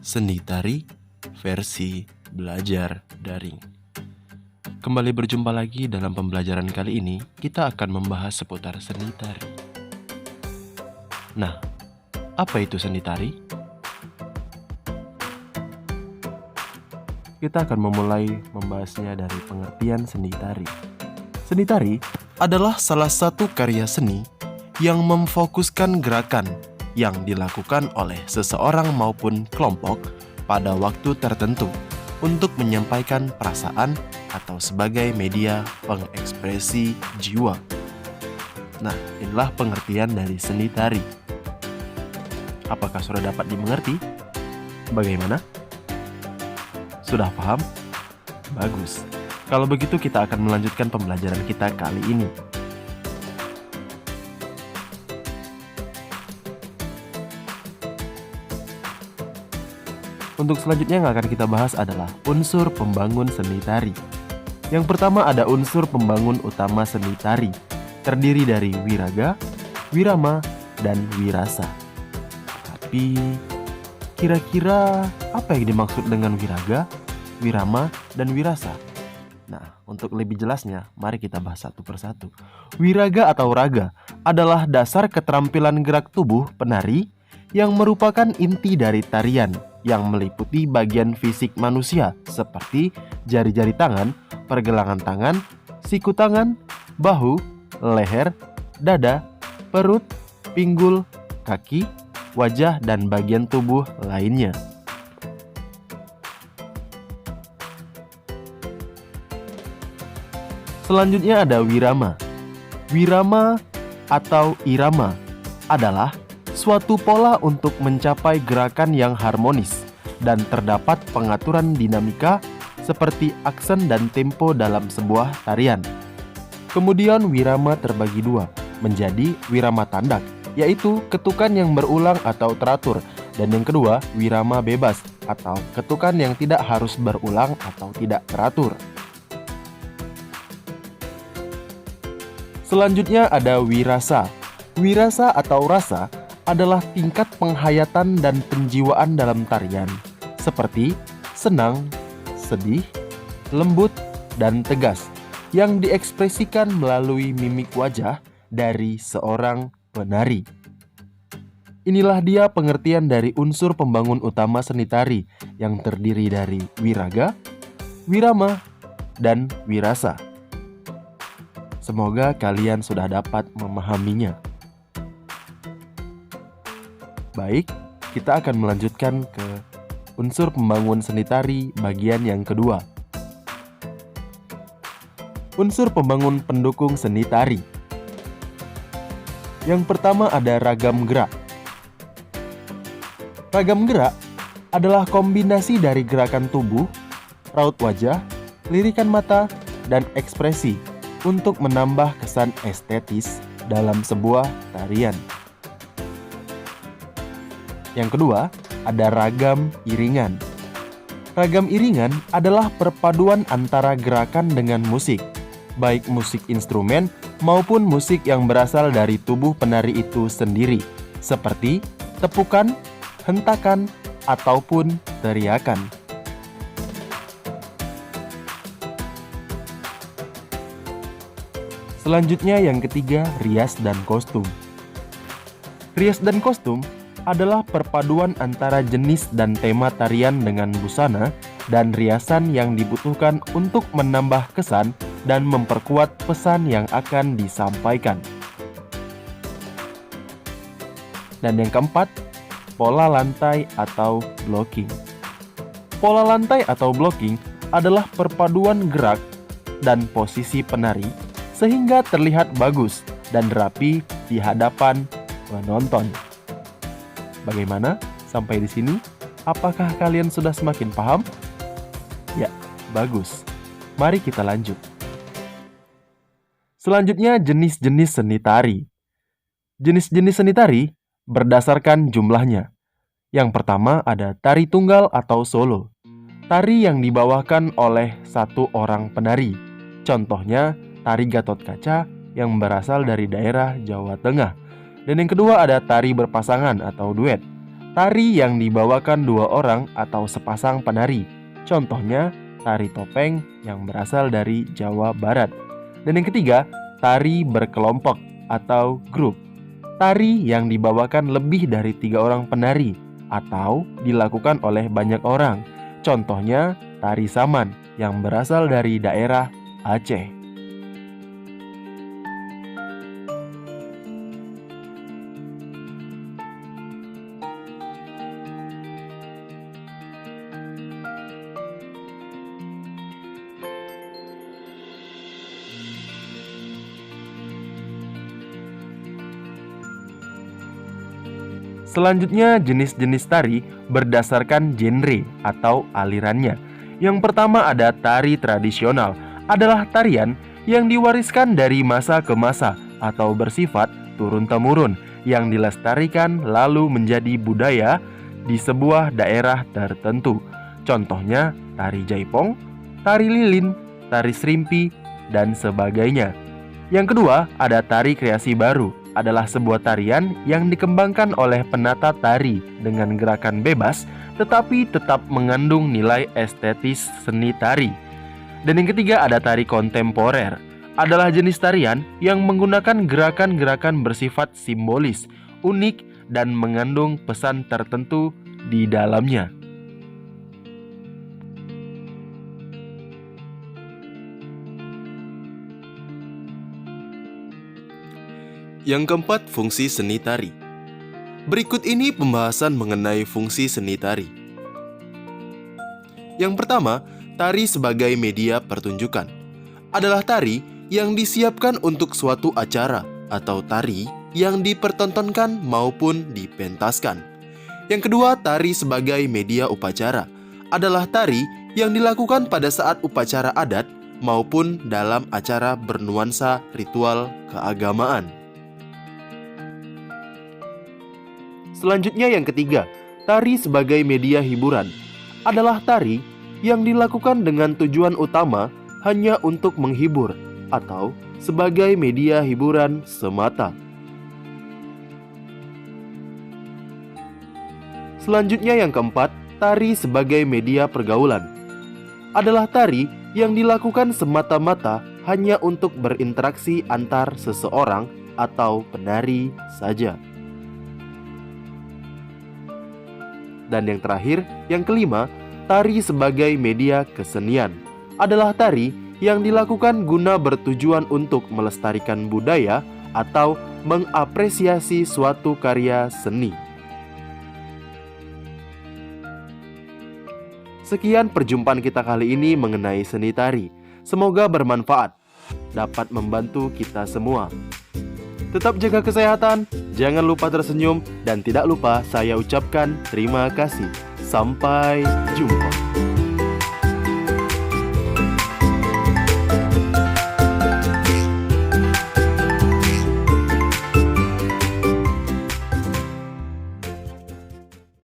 Seni Tari versi belajar daring. Kembali berjumpa lagi dalam pembelajaran kali ini, kita akan membahas seputar seni tari. Nah, apa itu seni tari? Kita akan memulai membahasnya dari pengertian seni tari. Seni tari adalah salah satu karya seni yang memfokuskan gerakan yang dilakukan oleh seseorang maupun kelompok pada waktu tertentu untuk menyampaikan perasaan atau sebagai media pengekspresi jiwa. Nah, inilah pengertian dari seni tari. Apakah sudah dapat dimengerti? Bagaimana? Sudah paham? Bagus. Kalau begitu kita akan melanjutkan pembelajaran kita kali ini. Untuk selanjutnya yang akan kita bahas adalah unsur pembangun seni tari. Yang pertama ada unsur pembangun utama seni tari, terdiri dari wiraga, wirama, dan wirasa. Tapi, kira-kira apa yang dimaksud dengan wiraga, wirama, dan wirasa? Nah, untuk lebih jelasnya, mari kita bahas satu persatu. Wiraga atau raga adalah dasar keterampilan gerak tubuh penari yang merupakan inti dari tarian, yang meliputi bagian fisik manusia seperti jari-jari tangan, pergelangan tangan, siku tangan, bahu, leher, dada, perut, pinggul, kaki, wajah, dan bagian tubuh lainnya. Selanjutnya ada wirama. Wirama atau irama adalah suatu pola untuk mencapai gerakan yang harmonis dan terdapat pengaturan dinamika seperti aksen dan tempo dalam sebuah tarian. Kemudian wirama terbagi dua, menjadi wirama tandak, yaitu ketukan yang berulang atau teratur, dan yang kedua wirama bebas atau ketukan yang tidak harus berulang atau tidak teratur. Selanjutnya ada wirasa. Wirasa atau rasa adalah tingkat penghayatan dan penjiwaan dalam tarian, seperti senang, sedih, lembut, dan tegas, yang diekspresikan melalui mimik wajah dari seorang penari. Inilah dia pengertian dari unsur pembangun utama seni tari yang terdiri dari wiraga, wirama, dan wirasa. Semoga kalian sudah dapat memahaminya. Baik, kita akan melanjutkan ke unsur pembangun seni tari bagian yang kedua. Unsur pembangun pendukung seni tari. Yang pertama ada ragam gerak. Ragam gerak adalah kombinasi dari gerakan tubuh, raut wajah, lirikan mata, dan ekspresi untuk menambah kesan estetis dalam sebuah tarian. Yang kedua, ada ragam iringan. Ragam iringan adalah perpaduan antara gerakan dengan musik, baik musik instrumen maupun musik yang berasal dari tubuh penari itu sendiri, seperti tepukan, hentakan, ataupun teriakan. Selanjutnya yang ketiga, rias dan kostum. Rias dan kostum adalah perpaduan antara jenis dan tema tarian dengan busana dan riasan yang dibutuhkan untuk menambah kesan dan memperkuat pesan yang akan disampaikan. Dan yang keempat, pola lantai atau blocking. Pola lantai atau blocking adalah perpaduan gerak dan posisi penari sehingga terlihat bagus dan rapi di hadapan penonton. Bagaimana? Sampai di sini, apakah kalian sudah semakin paham? Ya, bagus. Mari kita lanjut. Selanjutnya, jenis-jenis seni tari. Jenis-jenis seni tari berdasarkan jumlahnya. Yang pertama ada tari tunggal atau solo. Tari yang dibawakan oleh satu orang penari. Contohnya, tari Gatot Kaca yang berasal dari daerah Jawa Tengah. Dan yang kedua ada tari berpasangan atau duet. tari yang dibawakan dua orang atau sepasang penari. Contohnya, tari topeng yang berasal dari Jawa Barat. Dan yang ketiga, tari berkelompok atau grup. Tari yang dibawakan lebih dari 3 orang penari atau dilakukan oleh banyak orang. Contohnya, tari saman yang berasal dari daerah Aceh. Selanjutnya, jenis-jenis tari berdasarkan genre atau alirannya. Yang pertama ada tari tradisional, adalah tarian yang diwariskan dari masa ke masa atau bersifat turun-temurun yang dilestarikan lalu menjadi budaya di sebuah daerah tertentu. Contohnya tari jaipong, tari lilin, tari serimpi, dan sebagainya. Yang kedua ada tari kreasi baru, adalah sebuah tarian yang dikembangkan oleh penata tari dengan gerakan bebas tetapi tetap mengandung nilai estetis seni tari. Dan yang ketiga ada tari kontemporer, adalah jenis tarian yang menggunakan gerakan-gerakan bersifat simbolis, unik, dan mengandung pesan tertentu di dalamnya. Yang keempat, fungsi seni tari. Berikut ini pembahasan mengenai fungsi seni tari. Yang pertama, tari sebagai media pertunjukan. Adalah tari yang disiapkan untuk suatu acara atau tari yang dipertontonkan maupun dipentaskan. Yang kedua, tari sebagai media upacara. Adalah tari yang dilakukan pada saat upacara adat maupun dalam acara bernuansa ritual keagamaan. Selanjutnya yang ketiga, tari sebagai media hiburan. Adalah tari yang dilakukan dengan tujuan utama hanya untuk menghibur atau sebagai media hiburan semata. Selanjutnya yang keempat, tari sebagai media pergaulan. Adalah tari yang dilakukan semata-mata hanya untuk berinteraksi antar seseorang atau penari saja. Dan yang terakhir, yang kelima, tari sebagai media kesenian. Adalah tari yang dilakukan guna bertujuan untuk melestarikan budaya atau mengapresiasi suatu karya seni. Sekian perjumpaan kita kali ini mengenai seni tari. Semoga bermanfaat, dapat membantu kita semua. Tetap jaga kesehatan, jangan lupa tersenyum, dan tidak lupa saya ucapkan terima kasih. Sampai jumpa.